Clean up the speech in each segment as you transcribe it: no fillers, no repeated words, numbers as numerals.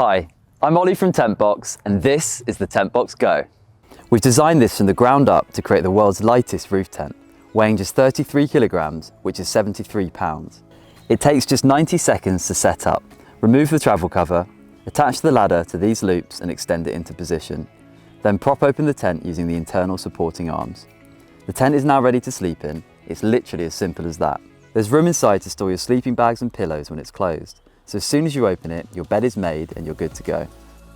Hi, I'm Ollie from TentBox and this is the TentBox GO. We've designed this from the ground up to create the world's lightest roof tent, weighing just 33 kilograms, which is 73 pounds. It takes just 90 seconds to set up. Remove the travel cover, attach the ladder to these loops and extend it into position. Then prop open the tent using the internal supporting arms. The tent is now ready to sleep in. It's literally as simple as that. There's room inside to store your sleeping bags and pillows when it's closed. So as soon as you open it, your bed is made and you're good to go.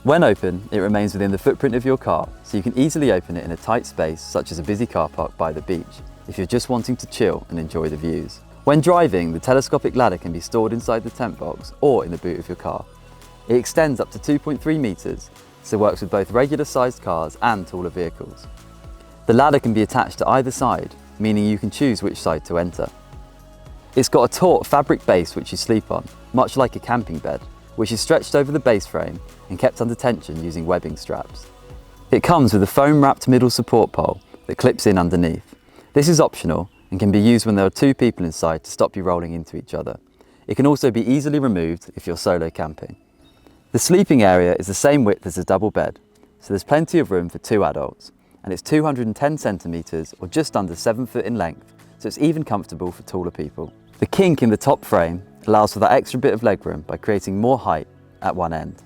When open, it remains within the footprint of your car, so you can easily open it in a tight space such as a busy car park by the beach, if you're just wanting to chill and enjoy the views. When driving, the telescopic ladder can be stored inside the tent box or in the boot of your car. It extends up to 2.3 meters, so works with both regular sized cars and taller vehicles. The ladder can be attached to either side, meaning you can choose which side to enter. It's got a taut fabric base which you sleep on, much like a camping bed, which is stretched over the base frame and kept under tension using webbing straps. It comes with a foam-wrapped middle support pole that clips in underneath. This is optional and can be used when there are two people inside to stop you rolling into each other. It can also be easily removed if you're solo camping. The sleeping area is the same width as a double bed, so there's plenty of room for two adults, and it's 210 centimeters or just under 7 foot in length, so it's even comfortable for taller people. The kink in the top frame allows for that extra bit of legroom by creating more height at one end.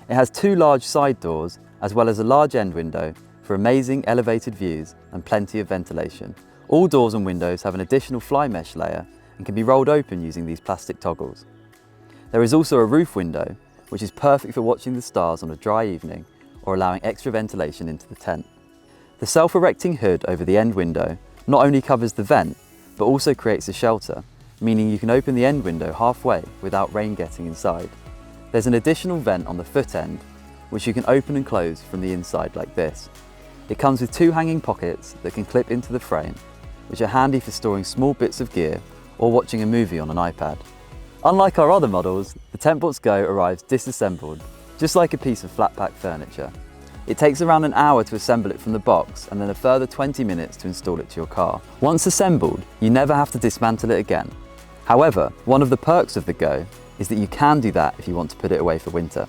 It has two large side doors as well as a large end window for amazing elevated views and plenty of ventilation. All doors and windows have an additional fly mesh layer and can be rolled open using these plastic toggles. There is also a roof window, which is perfect for watching the stars on a dry evening or allowing extra ventilation into the tent. The self-erecting hood over the end window not only covers the vent, but also creates a shelter, meaning you can open the end window halfway without rain getting inside. There's an additional vent on the foot end, which you can open and close from the inside like this. It comes with two hanging pockets that can clip into the frame, which are handy for storing small bits of gear or watching a movie on an iPad. Unlike our other models, the TentBox GO arrives disassembled, just like a piece of flat pack furniture. It takes around an hour to assemble it from the box and then a further 20 minutes to install it to your car. Once assembled, you never have to dismantle it again. However, one of the perks of the GO is that you can do that if you want to put it away for winter.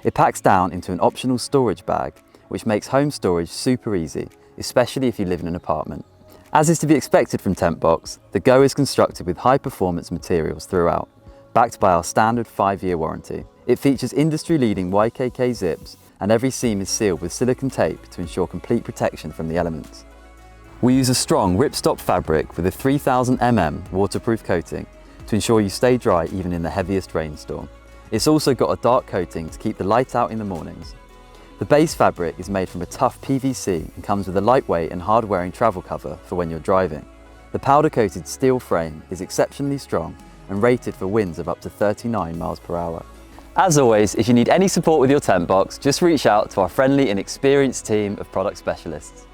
It packs down into an optional storage bag, which makes home storage super easy, especially if you live in an apartment. As is to be expected from TentBox, the GO is constructed with high-performance materials throughout, backed by our standard 5-year warranty. It features industry-leading YKK zips, and every seam is sealed with silicone tape to ensure complete protection from the elements. We use a strong ripstop fabric with a 3000 mm waterproof coating to ensure you stay dry even in the heaviest rainstorm. It's also got a dark coating to keep the light out in the mornings. The base fabric is made from a tough PVC and comes with a lightweight and hard-wearing travel cover for when you're driving. The powder-coated steel frame is exceptionally strong and rated for winds of up to 39 miles per hour. As always, if you need any support with your TentBox, just reach out to our friendly and experienced team of product specialists.